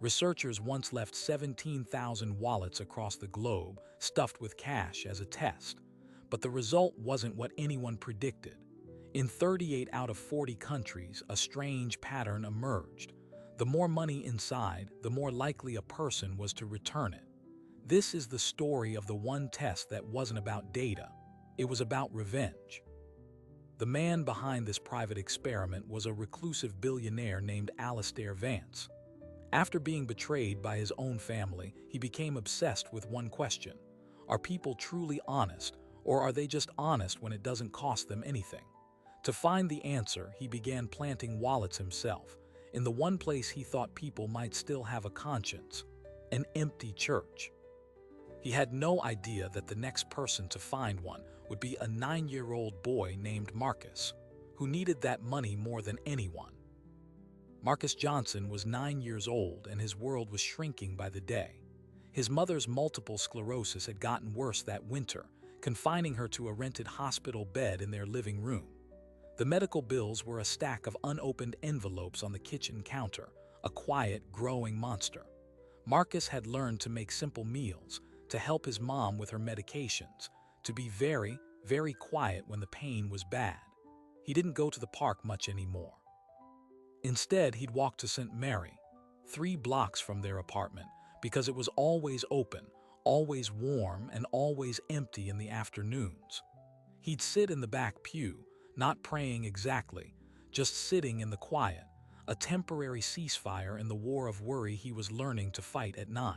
Researchers once left 17,000 wallets across the globe stuffed with cash as a test, but the result wasn't what anyone predicted. In 38 out of 40 countries, a strange pattern emerged. The more money inside, the more likely a person was to return it. This is the story of the one test that wasn't about data. It was about revenge. The man behind this private experiment was a reclusive billionaire named Alastair Vance. After being betrayed by his own family, he became obsessed with one question: are people truly honest, or are they just honest when it doesn't cost them anything? To find the answer, he began planting wallets himself, in the one place he thought people might still have a conscience: an empty church. He had no idea that the next person to find one would be a 9-year-old boy named Marcus, who needed that money more than anyone. Marcus Johnson was 9 years old and his world was shrinking by the day. His mother's multiple sclerosis had gotten worse that winter, confining her to a rented hospital bed in their living room. The medical bills were a stack of unopened envelopes on the kitchen counter, a quiet, growing monster. Marcus had learned to make simple meals, to help his mom with her medications, to be very, very quiet when the pain was bad. He didn't go to the park much anymore. Instead, he'd walk to St. Mary, 3 blocks from their apartment, because it was always open, always warm, and always empty in the afternoons. He'd sit in the back pew, not praying exactly, just sitting in the quiet, a temporary ceasefire in the war of worry he was learning to fight at 9.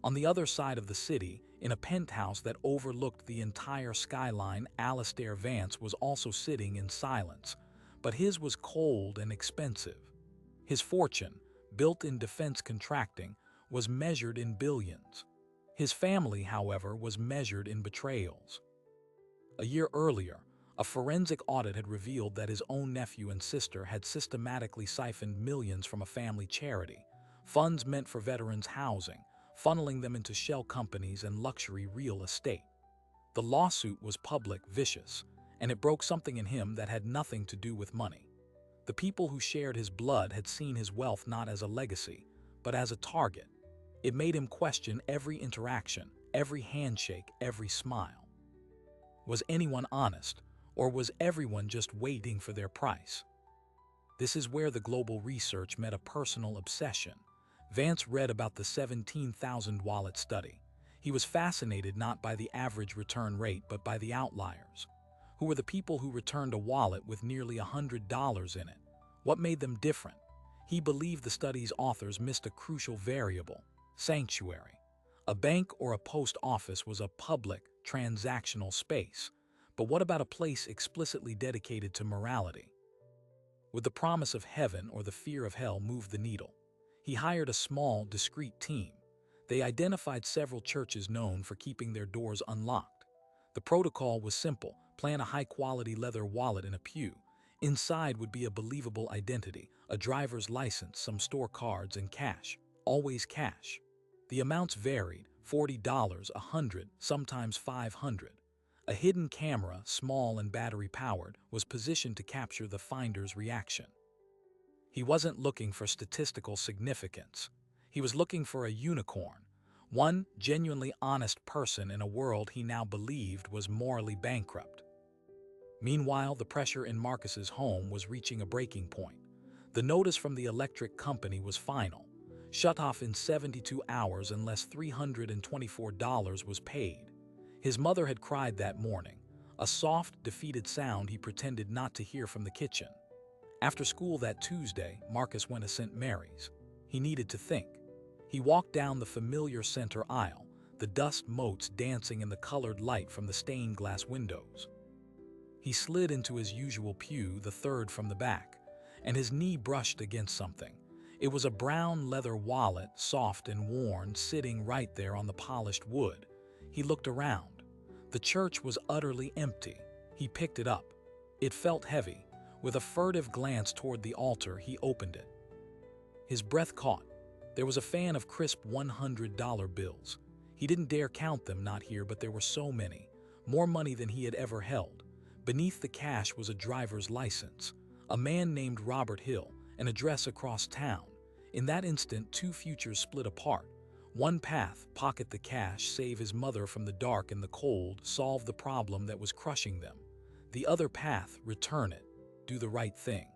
On the other side of the city, in a penthouse that overlooked the entire skyline, Alastair Vance was also sitting in silence, but his was cold and expensive. His fortune, built in defense contracting, was measured in billions. His family, however, was measured in betrayals. A year earlier, a forensic audit had revealed that his own nephew and sister had systematically siphoned millions from a family charity, funds meant for veterans' housing, funneling them into shell companies and luxury real estate. The lawsuit was public, vicious, and it broke something in him that had nothing to do with money. The people who shared his blood had seen his wealth not as a legacy, but as a target. It made him question every interaction, every handshake, every smile. Was anyone honest, or was everyone just waiting for their price? This is where the global research met a personal obsession. Vance read about the 17,000 wallet study. He was fascinated not by the average return rate, but by the outliers. Who were the people who returned a wallet with nearly $100 in it? What made them different? He believed the study's authors missed a crucial variable: sanctuary. A bank or a post office was a public, transactional space. But what about a place explicitly dedicated to morality? Would the promise of heaven or the fear of hell move the needle? He hired a small, discreet team. They identified several churches known for keeping their doors unlocked. The protocol was simple: plan a high-quality leather wallet in a pew. Inside would be a believable identity, a driver's license, some store cards, and cash. Always cash. The amounts varied: $40, $100, sometimes $500. A hidden camera, small and battery-powered, was positioned to capture the finder's reaction. He wasn't looking for statistical significance. He was looking for a unicorn, one genuinely honest person in a world he now believed was morally bankrupt. Meanwhile, the pressure in Marcus's home was reaching a breaking point. The notice from the electric company was final: shut off in 72 hours unless $324 was paid. His mother had cried that morning, a soft, defeated sound he pretended not to hear from the kitchen. After school that Tuesday, Marcus went to St. Mary's. He needed to think. He walked down the familiar center aisle, the dust motes dancing in the colored light from the stained glass windows. He slid into his usual pew, the third from the back, and his knee brushed against something. It was a brown leather wallet, soft and worn, sitting right there on the polished wood. He looked around. The church was utterly empty. He picked it up. It felt heavy. With a furtive glance toward the altar, he opened it. His breath caught. There was a fan of crisp $100 bills. He didn't dare count them, not here, but there were so many. More money than he had ever held. Beneath the cash was a driver's license, a man named Robert Hill, an address across town. In that instant, two futures split apart. One path, pocket the cash, save his mother from the dark and the cold, solve the problem that was crushing them. The other path, return it, do the right thing.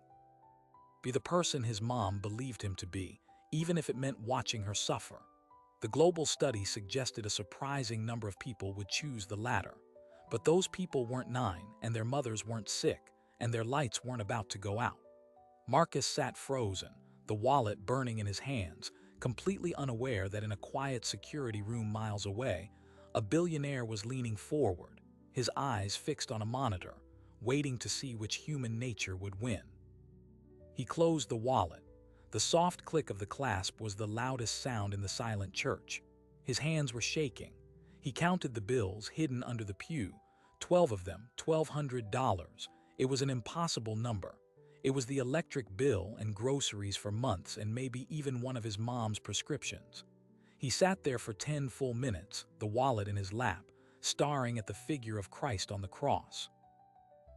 Be the person his mom believed him to be, even if it meant watching her suffer. The global study suggested a surprising number of people would choose the latter. But those people weren't 9, and their mothers weren't sick, and their lights weren't about to go out. Marcus sat frozen, the wallet burning in his hands, completely unaware that in a quiet security room miles away, a billionaire was leaning forward, his eyes fixed on a monitor, waiting to see which human nature would win. He closed the wallet. The soft click of the clasp was the loudest sound in the silent church. His hands were shaking. He counted the bills hidden under the pew, 12 of them, $1,200. It was an impossible number. It was the electric bill and groceries for months and maybe even one of his mom's prescriptions. He sat there for 10 full minutes, the wallet in his lap, staring at the figure of Christ on the cross.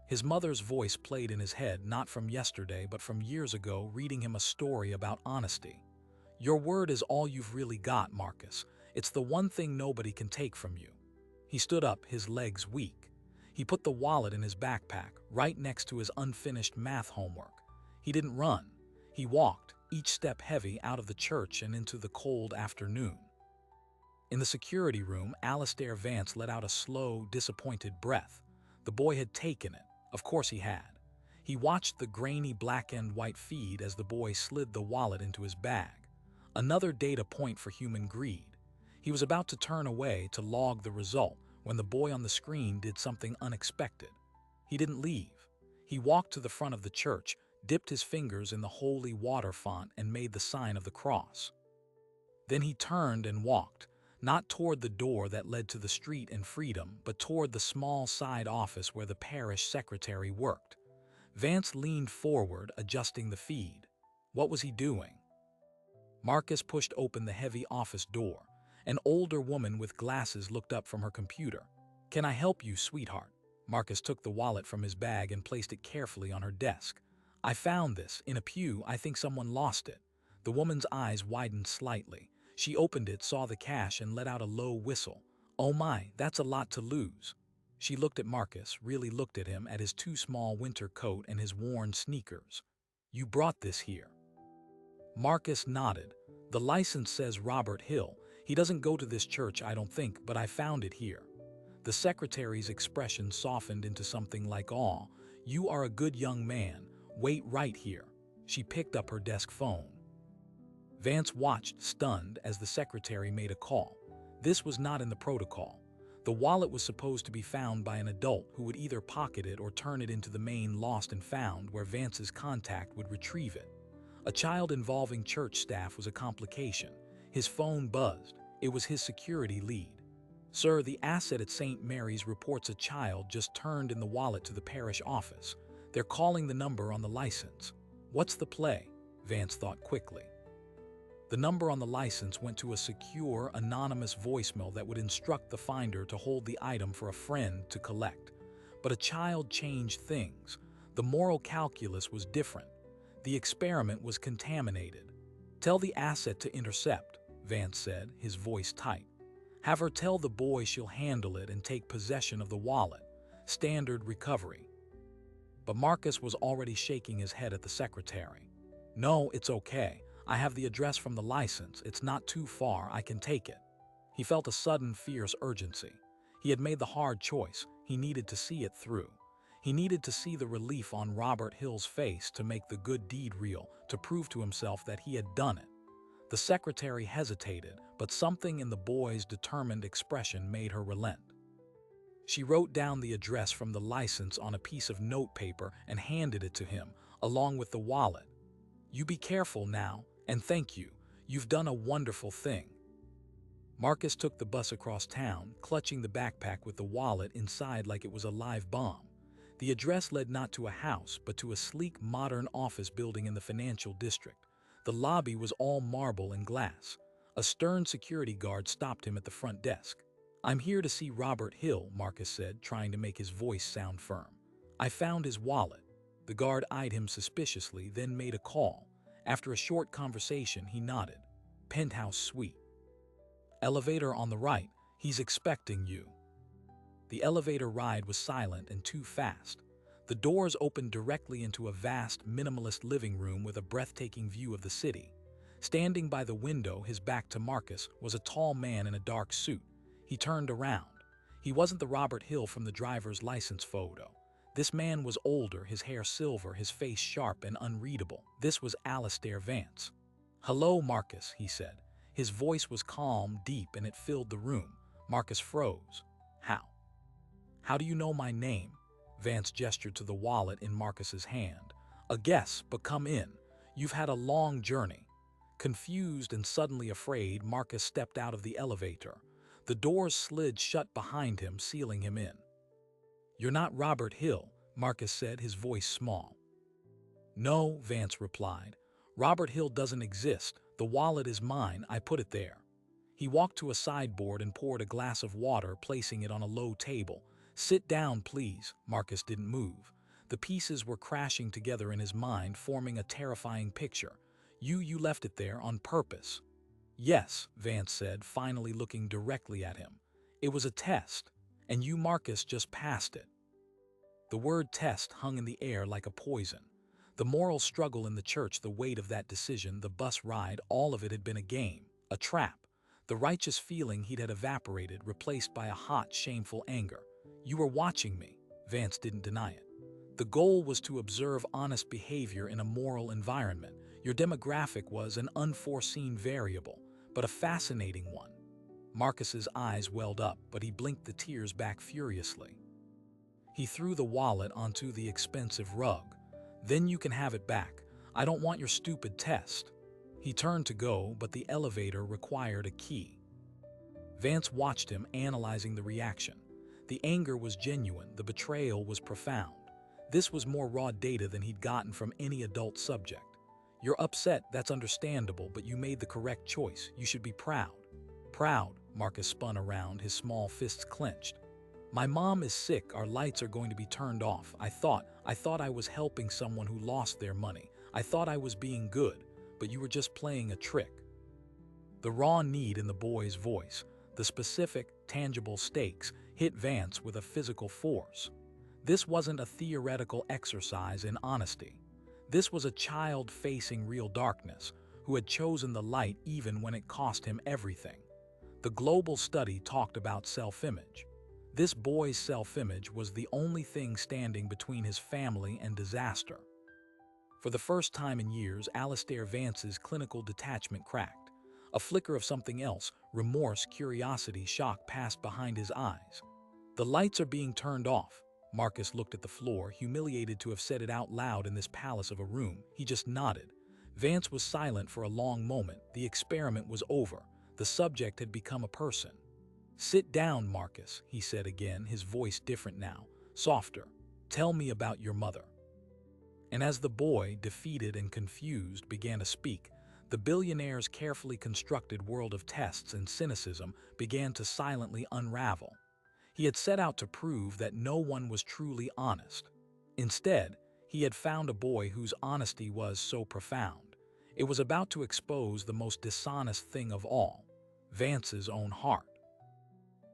His mother's voice played in his head, not from yesterday but from years ago, reading him a story about honesty. Your word is all you've really got, Marcus. It's the one thing nobody can take from you. He stood up, his legs weak. He put the wallet in his backpack, right next to his unfinished math homework. He didn't run. He walked, each step heavy, out of the church and into the cold afternoon. In the security room, Alistair Vance let out a slow, disappointed breath. The boy had taken it. Of course he had. He watched the grainy black and white feed as the boy slid the wallet into his bag. Another data point for human greed. He was about to turn away to log the result when the boy on the screen did something unexpected. He didn't leave. He walked to the front of the church, dipped his fingers in the holy water font and made the sign of the cross. Then he turned and walked, not toward the door that led to the street and freedom, but toward the small side office where the parish secretary worked. Vance leaned forward, adjusting the feed. What was he doing? Marcus pushed open the heavy office door. An older woman with glasses looked up from her computer. "Can I help you, sweetheart?" Marcus took the wallet from his bag and placed it carefully on her desk. "I found this in a pew. I think someone lost it." The woman's eyes widened slightly. She opened it, saw the cash, and let out a low whistle. "Oh my, that's a lot to lose." She looked at Marcus, really looked at him, at his too small winter coat and his worn sneakers. "You brought this here?" Marcus nodded. "The license says Robert Hill. He doesn't go to this church, I don't think, but I found it here." The secretary's expression softened into something like awe. "You are a good young man. Wait right here." She picked up her desk phone. Vance watched, stunned, as the secretary made a call. This was not in the protocol. The wallet was supposed to be found by an adult who would either pocket it or turn it into the main lost and found, where Vance's contact would retrieve it. A child involving church staff was a complication. His phone buzzed. It was his security lead. "Sir, the asset at St. Mary's reports a child just turned in the wallet to the parish office. They're calling the number on the license." "What's the play?" Vance thought quickly. The number on the license went to a secure, anonymous voicemail that would instruct the finder to hold the item for a friend to collect. But a child changed things. The moral calculus was different. The experiment was contaminated. "Tell the asset to intercept," Vance said, his voice tight. "Have her tell the boy she'll handle it and take possession of the wallet. Standard recovery." But Marcus was already shaking his head at the secretary. "No, it's okay. I have the address from the license. It's not too far. I can take it." He felt a sudden, fierce urgency. He had made the hard choice. He needed to see it through. He needed to see the relief on Robert Hill's face to make the good deed real, to prove to himself that he had done it. The secretary hesitated, but something in the boy's determined expression made her relent. She wrote down the address from the license on a piece of notepaper and handed it to him, along with the wallet. "You be careful now, and thank you. You've done a wonderful thing." Marcus took the bus across town, clutching the backpack with the wallet inside like it was a live bomb. The address led not to a house, but to a sleek, modern office building in the financial district. The lobby was all marble and glass. A stern security guard stopped him at the front desk. "I'm here to see Robert Hill," Marcus said, trying to make his voice sound firm. "I found his wallet." The guard eyed him suspiciously, then made a call. After a short conversation, he nodded. Penthouse suite. Elevator on the right. He's expecting you. The elevator ride was silent and too fast. The doors opened directly into a vast, minimalist living room with a breathtaking view of the city. Standing by the window, his back to Marcus, was a tall man in a dark suit. He turned around. He wasn't the Robert Hill from the driver's license photo. This man was older, his hair silver, his face sharp and unreadable. This was Alistair Vance. "Hello, Marcus," he said. His voice was calm, deep, and it filled the room. Marcus froze. How do you know my name?" Vance gestured to the wallet in Marcus's hand. "A guess, but come in. You've had a long journey." Confused and suddenly afraid, Marcus stepped out of the elevator. The doors slid shut behind him, sealing him in. "You're not Robert Hill," Marcus said, his voice small. "No," Vance replied. "Robert Hill doesn't exist. The wallet is mine. I put it there." He walked to a sideboard and poured a glass of water, placing it on a low table. "Sit down, please." Marcus didn't move. The pieces were crashing together in his mind, forming a terrifying picture. You left it there on purpose." "Yes," Vance said, finally looking directly at him. "It was a test, and you, Marcus, just passed it." The word test hung in the air like a poison. The moral struggle in the church, the weight of that decision, the bus ride, all of it had been a game, a trap. The righteous feeling he'd had evaporated, replaced by a hot, shameful anger. "You were watching me." Vance didn't deny it. The goal was to observe honest behavior in a moral environment. Your demographic was an unforeseen variable, but a fascinating one. Marcus's eyes welled up, but he blinked the tears back furiously. He threw the wallet onto the expensive rug. "Then you can have it back. I don't want your stupid test." He turned to go, but the elevator required a key. Vance watched him, analyzing the reaction. The anger was genuine, the betrayal was profound. This was more raw data than he'd gotten from any adult subject. "You're upset, that's understandable, but you made the correct choice. You should be proud." "Proud?" Marcus spun around, his small fists clenched. "My mom is sick, our lights are going to be turned off. I thought I was helping someone who lost their money. I thought I was being good, but you were just playing a trick." The raw need in the boy's voice, the specific, tangible stakes, hit Vance with a physical force. This wasn't a theoretical exercise in honesty. This was a child facing real darkness, who had chosen the light even when it cost him everything. The global study talked about self-image. This boy's self-image was the only thing standing between his family and disaster. For the first time in years, Alistair Vance's clinical detachment cracked. A flicker of something else, remorse, curiosity, shock, passed behind his eyes. "The lights are being turned off." Marcus looked at the floor, humiliated to have said it out loud in this palace of a room. He just nodded. Vance was silent for a long moment. The experiment was over. The subject had become a person. "Sit down, Marcus," he said again, his voice different now, softer. "Tell me about your mother." And as the boy, defeated and confused, began to speak, the billionaire's carefully constructed world of tests and cynicism began to silently unravel. He had set out to prove that no one was truly honest. Instead, he had found a boy whose honesty was so profound. It was about to expose the most dishonest thing of all, Vance's own heart.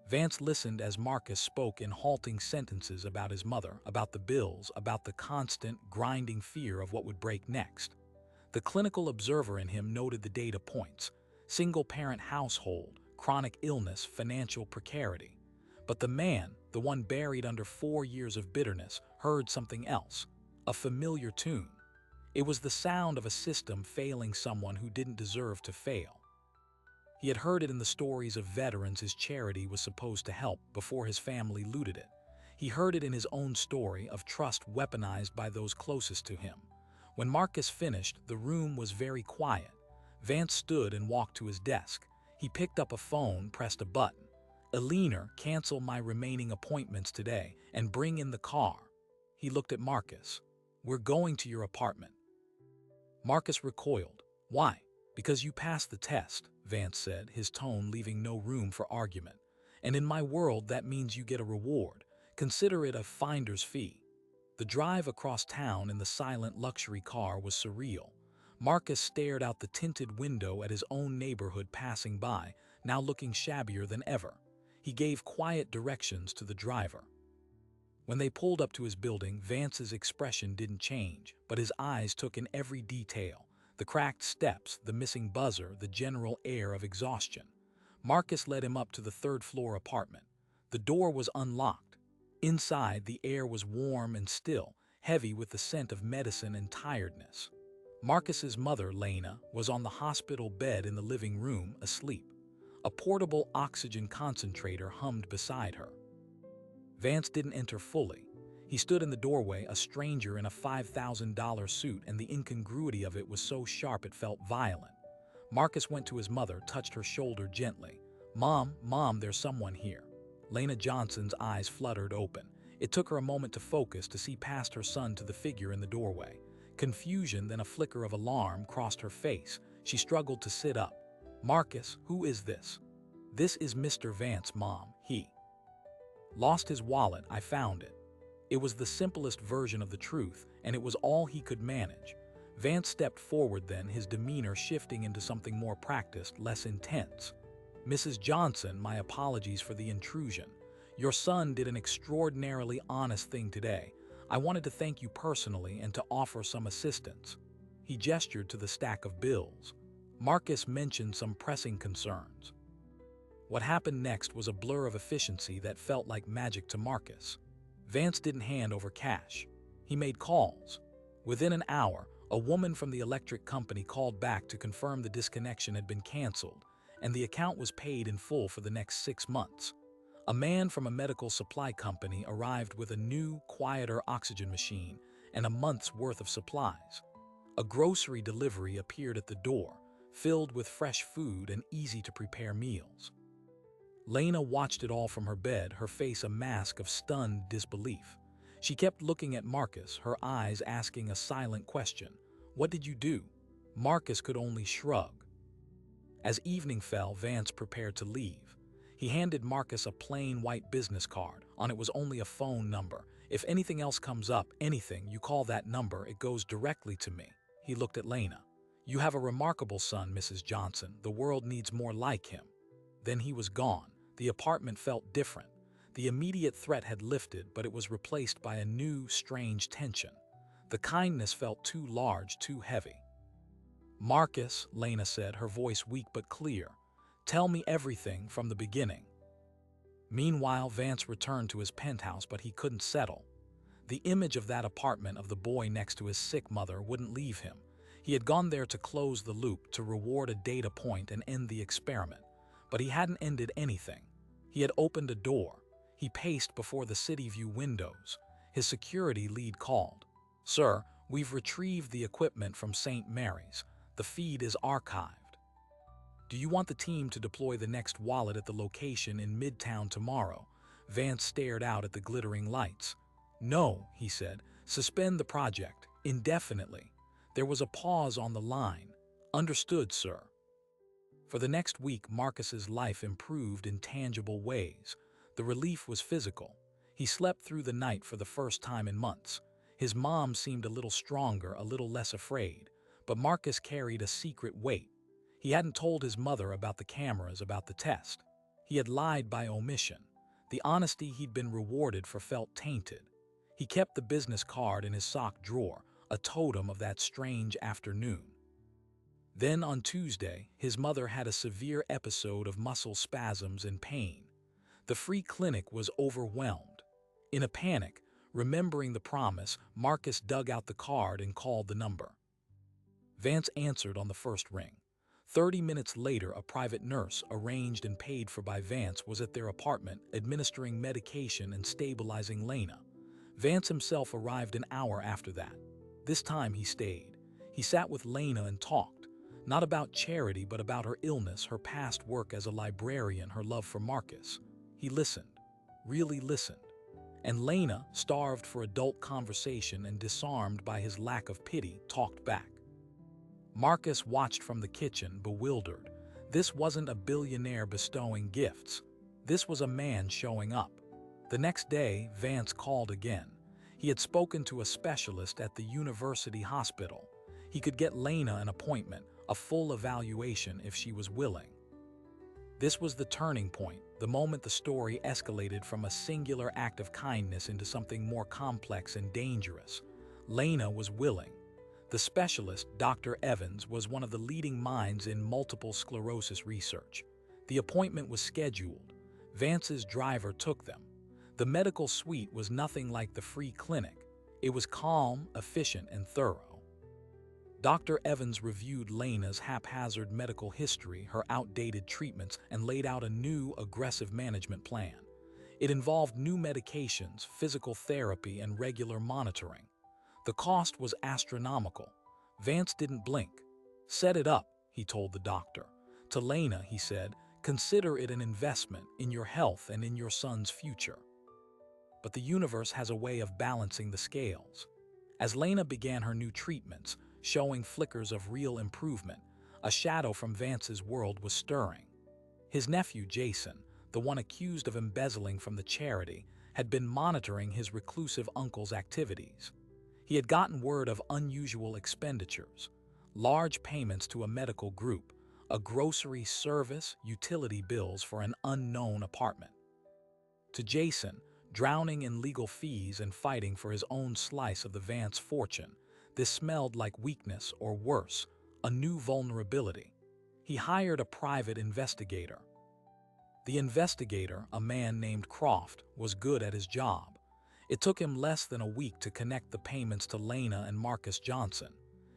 Vance listened as Marcus spoke in halting sentences about his mother, about the bills, about the constant, grinding fear of what would break next. The clinical observer in him noted the data points: single-parent household, chronic illness, financial precarity. But the man, the one buried under 4 years of bitterness, heard something else, a familiar tune. It was the sound of a system failing someone who didn't deserve to fail. He had heard it in the stories of veterans his charity was supposed to help before his family looted it. He heard it in his own story of trust weaponized by those closest to him. When Marcus finished, the room was very quiet. Vance stood and walked to his desk. He picked up a phone, pressed a button. "Eleanor, cancel my remaining appointments today and bring in the car." He looked at Marcus. "We're going to your apartment." Marcus recoiled. "Why?" "Because you passed the test," Vance said, his tone leaving no room for argument. "And in my world, that means you get a reward. Consider it a finder's fee." The drive across town in the silent luxury car was surreal. Marcus stared out the tinted window at his own neighborhood passing by, now looking shabbier than ever. He gave quiet directions to the driver. When they pulled up to his building, Vance's expression didn't change, but his eyes took in every detail: the cracked steps, the missing buzzer, the general air of exhaustion. Marcus led him up to the third-floor apartment. The door was unlocked. Inside, the air was warm and still, heavy with the scent of medicine and tiredness. Marcus's mother, Lena, was on the hospital bed in the living room, asleep. A portable oxygen concentrator hummed beside her. Vance didn't enter fully. He stood in the doorway, a stranger in a $5,000 suit, and the incongruity of it was so sharp it felt violent. Marcus went to his mother, touched her shoulder gently. Mom, there's someone here." Lena Johnson's eyes fluttered open. It took her a moment to focus, to see past her son to the figure in the doorway. Confusion, then a flicker of alarm crossed her face. She struggled to sit up. "Marcus, who is this?" "This is Mr. Vance, Mom. He lost his wallet. I found it." It was the simplest version of the truth, and it was all he could manage. Vance stepped forward then, his demeanor shifting into something more practiced, less intense. "Mrs. Johnson, my apologies for the intrusion. Your son did an extraordinarily honest thing today. I wanted to thank you personally and to offer some assistance." He gestured to the stack of bills. Marcus mentioned some pressing concerns. What happened next was a blur of efficiency that felt like magic to Marcus. Vance didn't hand over cash. He made calls. Within an hour, a woman from the electric company called back to confirm the disconnection had been canceled, and the account was paid in full for the next 6 months. A man from a medical supply company arrived with a new, quieter oxygen machine and a month's worth of supplies. A grocery delivery appeared at the door, filled with fresh food and easy-to-prepare meals. Lena watched it all from her bed, her face a mask of stunned disbelief. She kept looking at Marcus, her eyes asking a silent question. "What did you do?" Marcus could only shrug. As evening fell, Vance prepared to leave. He handed Marcus a plain white business card. On it was only a phone number. "If anything else comes up, anything, you call that number. It goes directly to me." He looked at Lena. "You have a remarkable son, Mrs. Johnson. The world needs more like him." Then he was gone. The apartment felt different. The immediate threat had lifted, but it was replaced by a new, strange tension. The kindness felt too large, too heavy. "Marcus," Lena said, her voice weak but clear, "tell me everything from the beginning." Meanwhile, Vance returned to his penthouse, but he couldn't settle. The image of that apartment, of the boy next to his sick mother, wouldn't leave him. He had gone there to close the loop, to reward a data point and end the experiment. But he hadn't ended anything. He had opened a door. He paced before the city view windows. His security lead called. "Sir, we've retrieved the equipment from St. Mary's. The feed is archived. Do you want the team to deploy the next wallet at the location in Midtown tomorrow?" Vance stared out at the glittering lights. "No," he said. "Suspend the project indefinitely." There was a pause on the line. "Understood, sir." For the next week, Marcus's life improved in tangible ways. The relief was physical. He slept through the night for the first time in months. His mom seemed a little stronger, a little less afraid. But Marcus carried a secret weight. He hadn't told his mother about the cameras, about the test. He had lied by omission. The honesty he'd been rewarded for felt tainted. He kept the business card in his sock drawer, a totem of that strange afternoon. Then on Tuesday, his mother had a severe episode of muscle spasms and pain. The free clinic was overwhelmed. In a panic, remembering the promise, Marcus dug out the card and called the number. Vance answered on the first ring. 30 minutes later, a private nurse, arranged and paid for by Vance, was at their apartment, administering medication and stabilizing Lena. Vance himself arrived an hour after that. This time he stayed. He sat with Lena and talked, not about charity, but about her illness, her past work as a librarian, her love for Marcus. He listened, really listened. And Lena, starved for adult conversation and disarmed by his lack of pity, talked back. Marcus watched from the kitchen, bewildered. This wasn't a billionaire bestowing gifts. This was a man showing up. The next day, Vance called again. He had spoken to a specialist at the university hospital. He could get Lena an appointment, a full evaluation if she was willing. This was the turning point, the moment the story escalated from a singular act of kindness into something more complex and dangerous. Lena was willing. The specialist, Dr. Evans, was one of the leading minds in multiple sclerosis research. The appointment was scheduled. Vance's driver took them. The medical suite was nothing like the free clinic. It was calm, efficient, and thorough. Dr. Evans reviewed Lena's haphazard medical history, her outdated treatments, and laid out a new, aggressive management plan. It involved new medications, physical therapy, and regular monitoring. The cost was astronomical. Vance didn't blink. "Set it up," he told the doctor. To Lena, he said, "Consider it an investment in your health and in your son's future." But the universe has a way of balancing the scales. As Lena began her new treatments, showing flickers of real improvement, a shadow from Vance's world was stirring. His nephew, Jason, the one accused of embezzling from the charity, had been monitoring his reclusive uncle's activities. He had gotten word of unusual expenditures, large payments to a medical group, a grocery service, utility bills for an unknown apartment. To Jason, drowning in legal fees and fighting for his own slice of the Vance fortune, this smelled like weakness, or worse, a new vulnerability. He hired a private investigator. The investigator, a man named Croft, was good at his job. It took him less than a week to connect the payments to Lena and Marcus Johnson.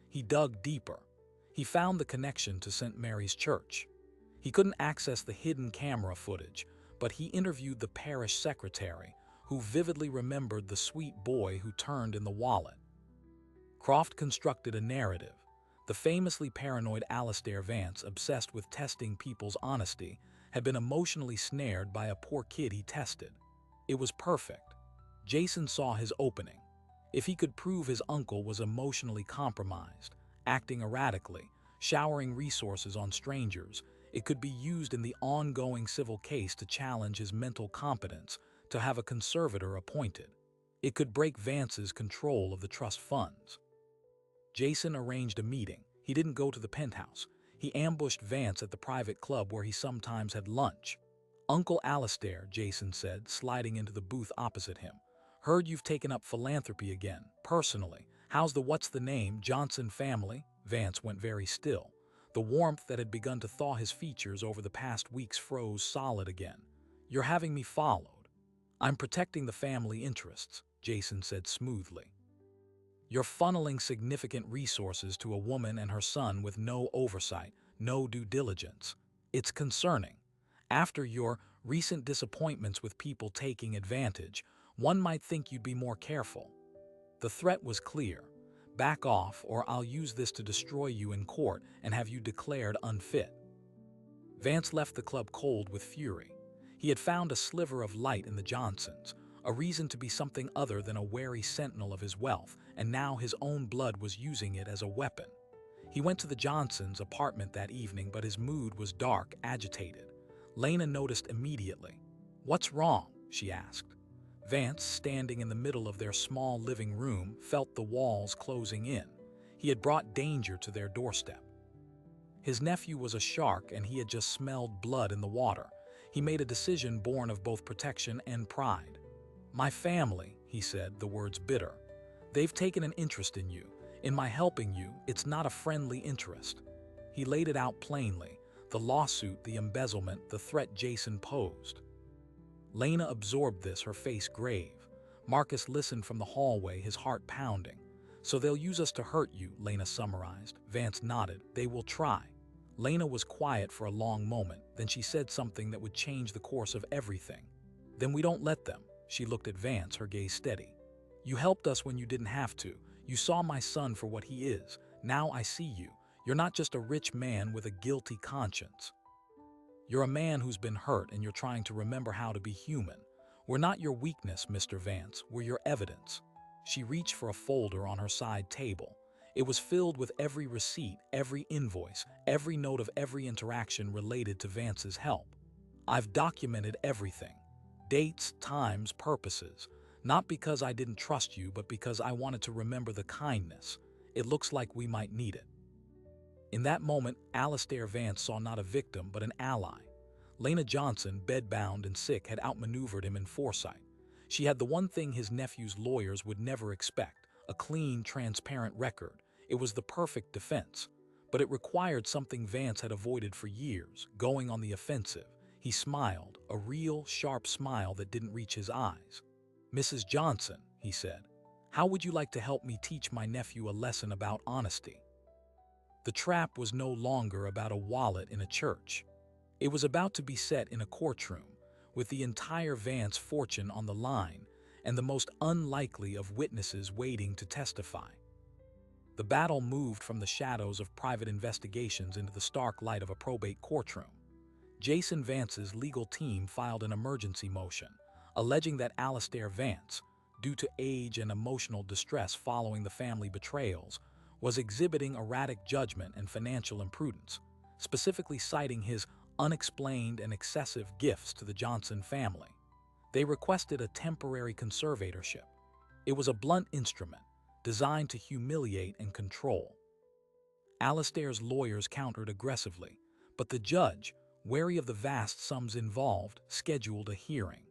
He dug deeper. He found the connection to St. Mary's Church. He couldn't access the hidden camera footage, but he interviewed the parish secretary, who vividly remembered the sweet boy who turned in the wallet. Croft constructed a narrative. The famously paranoid Alistair Vance, obsessed with testing people's honesty, had been emotionally snared by a poor kid he tested. It was perfect. Jason saw his opening. If he could prove his uncle was emotionally compromised, acting erratically, showering resources on strangers, it could be used in the ongoing civil case to challenge his mental competence, to have a conservator appointed. It could break Vance's control of the trust funds. Jason arranged a meeting. He didn't go to the penthouse. He ambushed Vance at the private club where he sometimes had lunch. "Uncle Alistair," Jason said, sliding into the booth opposite him. "Heard you've taken up philanthropy again, personally. How's the what's-the-name Johnson family?" Vance went very still. The warmth that had begun to thaw his features over the past weeks froze solid again. "You're having me followed." "I'm protecting the family interests," Jason said smoothly. "You're funneling significant resources to a woman and her son with no oversight, no due diligence. It's concerning. After your recent disappointments with people taking advantage, one might think you'd be more careful." The threat was clear. "Back off, or I'll use this to destroy you in court and have you declared unfit." Vance left the club cold with fury. He had found a sliver of light in the Johnsons, a reason to be something other than a wary sentinel of his wealth, and now his own blood was using it as a weapon. He went to the Johnsons' apartment that evening, but his mood was dark, agitated. Lena noticed immediately. "What's wrong?" she asked. Vance, standing in the middle of their small living room, felt the walls closing in. He had brought danger to their doorstep. His nephew was a shark, and he had just smelled blood in the water. He made a decision born of both protection and pride. "My family," he said, the words bitter. "They've taken an interest in you. In my helping you, it's not a friendly interest." He laid it out plainly: the lawsuit, the embezzlement, the threat Jason posed. Lena absorbed this, her face grave. Marcus listened from the hallway, his heart pounding. "So they'll use us to hurt you," Lena summarized. Vance nodded. "They will try." Lena was quiet for a long moment, then she said something that would change the course of everything. "Then we don't let them." She looked at Vance, her gaze steady. "You helped us when you didn't have to. You saw my son for what he is. Now I see you. You're not just a rich man with a guilty conscience. You're a man who's been hurt, and you're trying to remember how to be human. We're not your weakness, Mr. Vance. We're your evidence." She reached for a folder on her side table. It was filled with every receipt, every invoice, every note of every interaction related to Vance's help. "I've documented everything. Dates, times, purposes. Not because I didn't trust you, but because I wanted to remember the kindness. It looks like we might need it." In that moment, Alastair Vance saw not a victim, but an ally. Lena Johnson, bedbound and sick, had outmaneuvered him in foresight. She had the one thing his nephew's lawyers would never expect: a clean, transparent record. It was the perfect defense. But it required something Vance had avoided for years: going on the offensive. He smiled, a real, sharp smile that didn't reach his eyes. "Mrs. Johnson," he said, "how would you like to help me teach my nephew a lesson about honesty?" The trap was no longer about a wallet in a church. It was about to be set in a courtroom, with the entire Vance fortune on the line and the most unlikely of witnesses waiting to testify. The battle moved from the shadows of private investigations into the stark light of a probate courtroom. Jason Vance's legal team filed an emergency motion, alleging that Alastair Vance, due to age and emotional distress following the family betrayals, was exhibiting erratic judgment and financial imprudence, specifically citing his unexplained and excessive gifts to the Johnson family. They requested a temporary conservatorship. It was a blunt instrument, designed to humiliate and control. Alastair's lawyers countered aggressively, but the judge, wary of the vast sums involved, scheduled a hearing.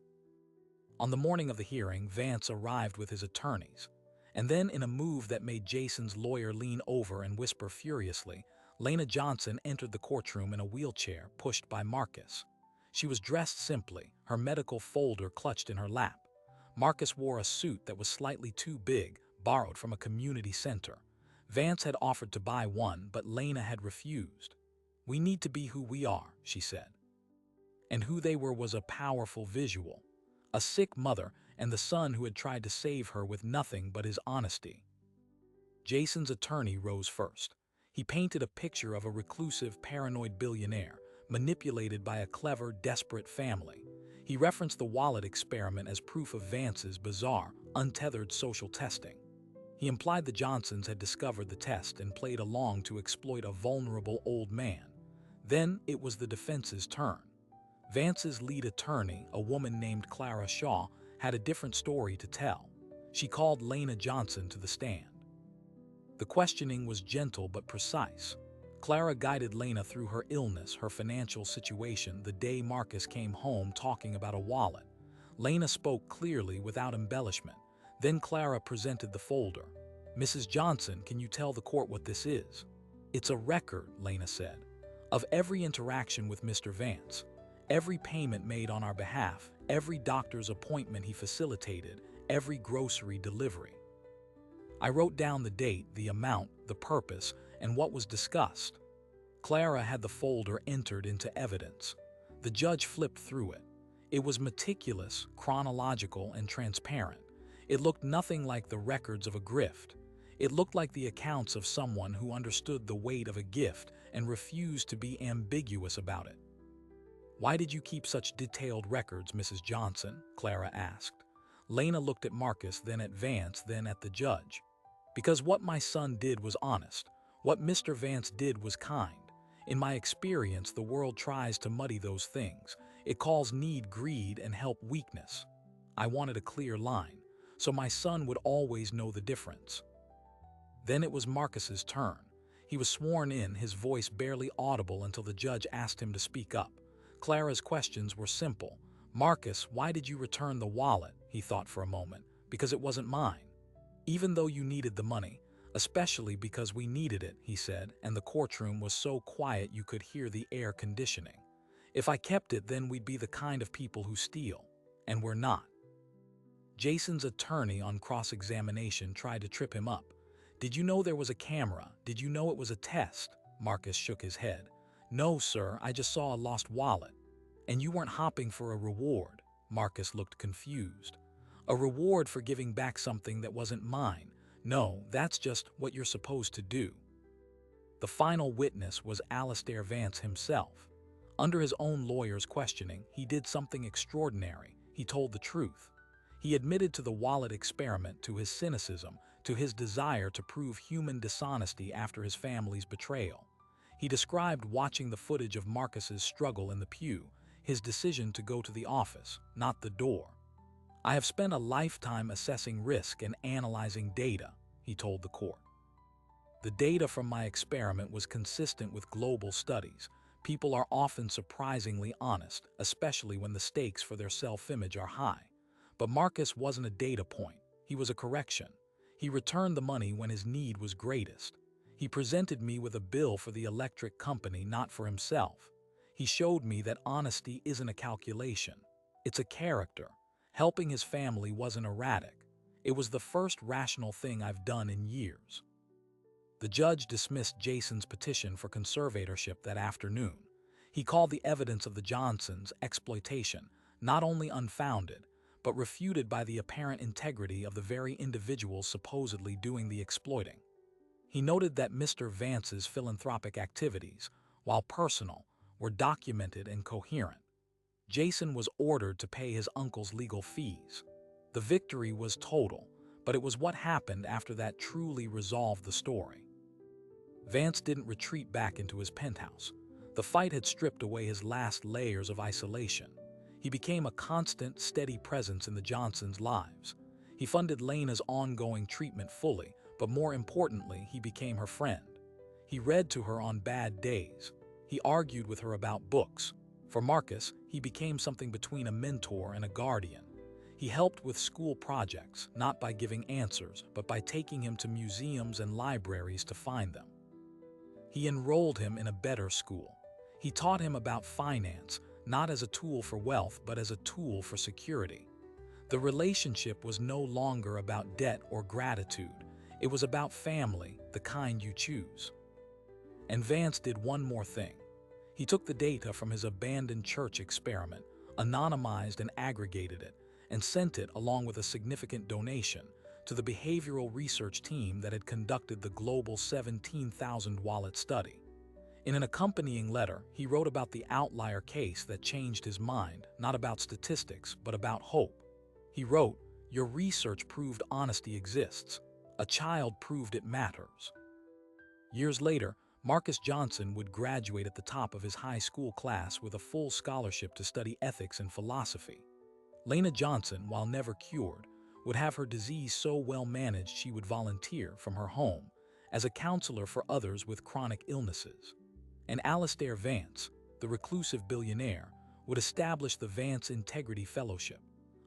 On the morning of the hearing, Vance arrived with his attorneys, and then, in a move that made Jason's lawyer lean over and whisper furiously, Lena Johnson entered the courtroom in a wheelchair pushed by Marcus. She was dressed simply, her medical folder clutched in her lap. Marcus wore a suit that was slightly too big, borrowed from a community center. Vance had offered to buy one, but Lena had refused. "We need to be who we are," she said. And who they were was a powerful visual: a sick mother and the son who had tried to save her with nothing but his honesty. Jason's attorney rose first. He painted a picture of a reclusive, paranoid billionaire, manipulated by a clever, desperate family. He referenced the wallet experiment as proof of Vance's bizarre, untethered social testing. He implied the Johnsons had discovered the test and played along to exploit a vulnerable old man. Then it was the defense's turn. Vance's lead attorney, a woman named Clara Shaw, had a different story to tell. She called Lena Johnson to the stand. The questioning was gentle but precise. Clara guided Lena through her illness, her financial situation, the day Marcus came home talking about a wallet. Lena spoke clearly without embellishment. Then Clara presented the folder. "Mrs. Johnson, can you tell the court what this is?" "It's a record," Lena said, "of every interaction with Mr. Vance. Every payment made on our behalf, every doctor's appointment he facilitated, every grocery delivery. I wrote down the date, the amount, the purpose, and what was discussed." Clara had the folder entered into evidence. The judge flipped through it. It was meticulous, chronological, and transparent. It looked nothing like the records of a grift. It looked like the accounts of someone who understood the weight of a gift and refused to be ambiguous about it. "Why did you keep such detailed records, Mrs. Johnson?" Clara asked. Lena looked at Marcus, then at Vance, then at the judge. "Because what my son did was honest. What Mr. Vance did was kind. In my experience, the world tries to muddy those things. It calls need greed and help weakness. I wanted a clear line, so my son would always know the difference." Then it was Marcus's turn. He was sworn in, his voice barely audible until the judge asked him to speak up. Clara's questions were simple. "Marcus, why did you return the wallet?" He thought for a moment. "Because it wasn't mine." "Even though you needed the money." "Especially because we needed it," he said, and the courtroom was so quiet you could hear the air conditioning. "If I kept it, then we'd be the kind of people who steal. And we're not." Jason's attorney on cross-examination tried to trip him up. "Did you know there was a camera? Did you know it was a test?" Marcus shook his head. "No, sir, I just saw a lost wallet." "And you weren't hopping for a reward?" Marcus looked confused. "A reward for giving back something that wasn't mine? No, that's just what you're supposed to do." The final witness was Alastair Vance himself. Under his own lawyer's questioning, he did something extraordinary. He told the truth. He admitted to the wallet experiment, to his cynicism, to his desire to prove human dishonesty after his family's betrayal. He described watching the footage of Marcus's struggle in the pew, his decision to go to the office, not the door. "I have spent a lifetime assessing risk and analyzing data," he told the court. The data from my experiment was consistent with global studies. People are often surprisingly honest, especially when the stakes for their self-image are high. But Marcus wasn't a data point. He was a correction. He returned the money when his need was greatest. He presented me with a bill for the electric company, not for himself. He showed me that honesty isn't a calculation. It's a character. Helping his family wasn't erratic. It was the first rational thing I've done in years. The judge dismissed Jason's petition for conservatorship that afternoon. He called the evidence of the Johnsons' exploitation not only unfounded, but refuted by the apparent integrity of the very individuals supposedly doing the exploiting. He noted that Mr. Vance's philanthropic activities, while personal, were documented and coherent. Jason was ordered to pay his uncle's legal fees. The victory was total, but it was what happened after that truly resolved the story. Vance didn't retreat back into his penthouse. The fight had stripped away his last layers of isolation. He became a constant, steady presence in the Johnsons' lives. He funded Lena's ongoing treatment fully, but more importantly, he became her friend. He read to her on bad days. He argued with her about books. For Marcus, he became something between a mentor and a guardian. He helped with school projects, not by giving answers, but by taking him to museums and libraries to find them. He enrolled him in a better school. He taught him about finance, not as a tool for wealth, but as a tool for security. The relationship was no longer about debt or gratitude. It was about family, the kind you choose. And Vance did one more thing. He took the data from his abandoned church experiment, anonymized and aggregated it, and sent it, along with a significant donation, to the behavioral research team that had conducted the global 17,000 wallet study. In an accompanying letter, he wrote about the outlier case that changed his mind, not about statistics, but about hope. He wrote, "Your research proved honesty exists. A child proved it matters." Years later, Marcus Johnson would graduate at the top of his high school class with a full scholarship to study ethics and philosophy. Lena Johnson, while never cured, would have her disease so well managed she would volunteer from her home as a counselor for others with chronic illnesses. And Alastair Vance, the reclusive billionaire, would establish the Vance Integrity Fellowship,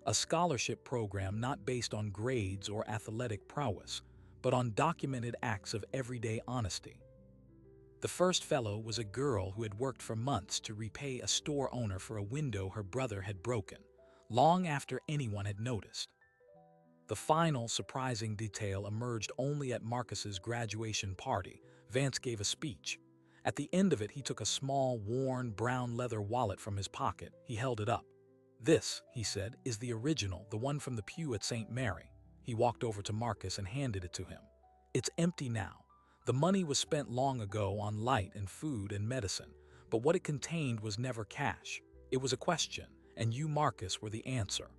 a scholarship program not based on grades or athletic prowess, but on documented acts of everyday honesty. The first fellow was a girl who had worked for months to repay a store owner for a window her brother had broken, long after anyone had noticed. The final surprising detail emerged only at Marcus's graduation party. Vance gave a speech. At the end of it, he took a small, worn, brown leather wallet from his pocket. He held it up. "This," he said, "is the original, the one from the pew at St. Mary." He walked over to Marcus and handed it to him. "It's empty now. The money was spent long ago on light and food and medicine, but what it contained was never cash. It was a question, and you, Marcus, were the answer."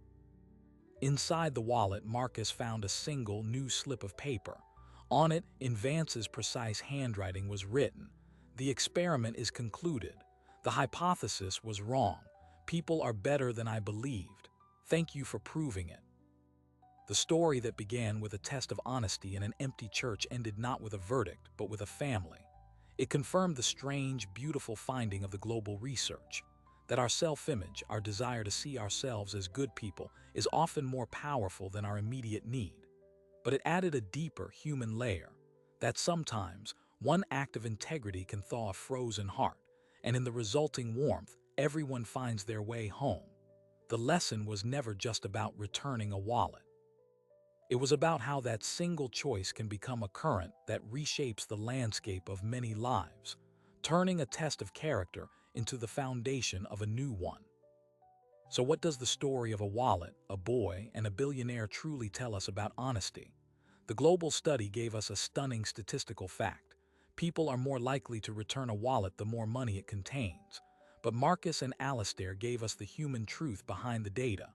Inside the wallet, Marcus found a single new slip of paper. On it, in Vance's precise handwriting, was written, "The experiment is concluded. The hypothesis was wrong. People are better than I believed. Thank you for proving it." The story that began with a test of honesty in an empty church ended not with a verdict, but with a family. It confirmed the strange, beautiful finding of the global research, that our self-image, our desire to see ourselves as good people, is often more powerful than our immediate need. But it added a deeper human layer, that sometimes one act of integrity can thaw a frozen heart, and in the resulting warmth, everyone finds their way home. The lesson was never just about returning a wallet. It was about how that single choice can become a current that reshapes the landscape of many lives, turning a test of character into the foundation of a new one. So what does the story of a wallet, a boy, and a billionaire truly tell us about honesty? The global study gave us a stunning statistical fact. People are more likely to return a wallet the more money it contains. But Marcus and Alastair gave us the human truth behind the data.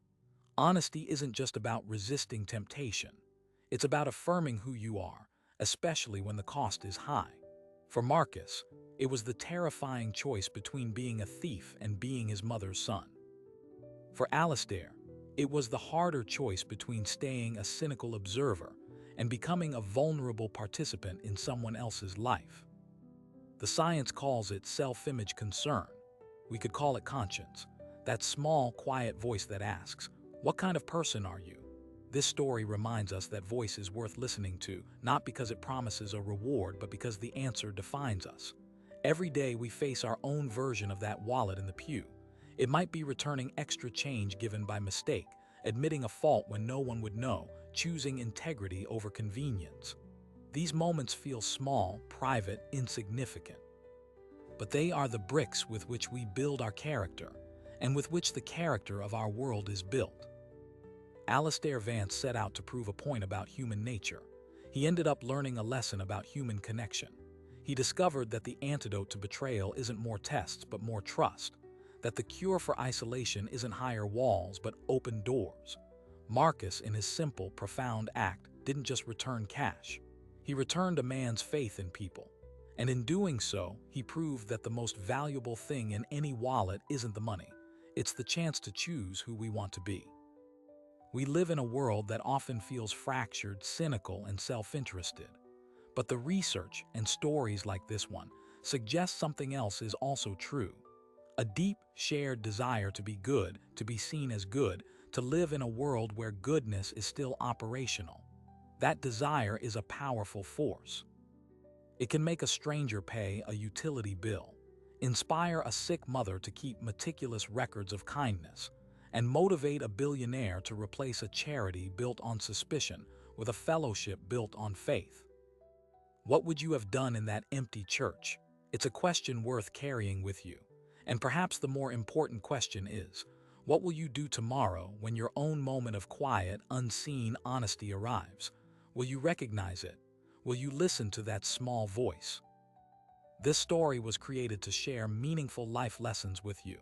Honesty isn't just about resisting temptation. It's about affirming who you are, especially when the cost is high. For Marcus, it was the terrifying choice between being a thief and being his mother's son. For Alastair, it was the harder choice between staying a cynical observer and becoming a vulnerable participant in someone else's life. The science calls it self-image concern. We could call it conscience, that small, quiet voice that asks, "What kind of person are you?" This story reminds us that voice is worth listening to, not because it promises a reward, but because the answer defines us. Every day we face our own version of that wallet in the pew. It might be returning extra change given by mistake, admitting a fault when no one would know, choosing integrity over convenience. These moments feel small, private, insignificant. But they are the bricks with which we build our character, and with which the character of our world is built. Alistair Vance set out to prove a point about human nature. He ended up learning a lesson about human connection. He discovered that the antidote to betrayal isn't more tests, but more trust. That the cure for isolation isn't higher walls, but open doors. Marcus, in his simple, profound act, didn't just return cash. He returned a man's faith in people. And in doing so, he proved that the most valuable thing in any wallet isn't the money. It's the chance to choose who we want to be. We live in a world that often feels fractured, cynical, and self-interested. But the research and stories like this one suggest something else is also true. A deep, shared desire to be good, to be seen as good, to live in a world where goodness is still operational. That desire is a powerful force. It can make a stranger pay a utility bill, inspire a sick mother to keep meticulous records of kindness, and motivate a billionaire to replace a charity built on suspicion with a fellowship built on faith. What would you have done in that empty church? It's a question worth carrying with you. And perhaps the more important question is, what will you do tomorrow when your own moment of quiet, unseen honesty arrives? Will you recognize it? Will you listen to that small voice? This story was created to share meaningful life lessons with you.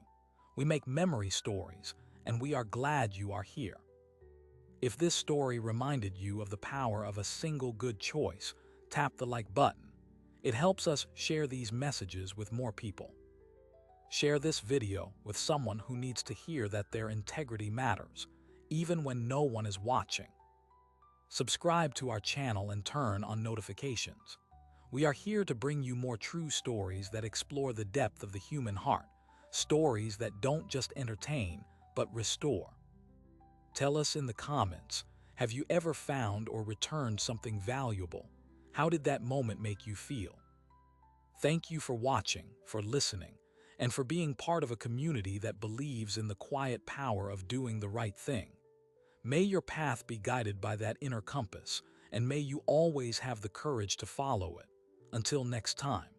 We make memory stories, and we are glad you are here. If this story reminded you of the power of a single good choice, tap the like button. It helps us share these messages with more people. Share this video with someone who needs to hear that their integrity matters, even when no one is watching. Subscribe to our channel and turn on notifications. We are here to bring you more true stories that explore the depth of the human heart, stories that don't just entertain, but restore. Tell us in the comments, have you ever found or returned something valuable? How did that moment make you feel? Thank you for watching, for listening, and for being part of a community that believes in the quiet power of doing the right thing. May your path be guided by that inner compass, and may you always have the courage to follow it. Until next time.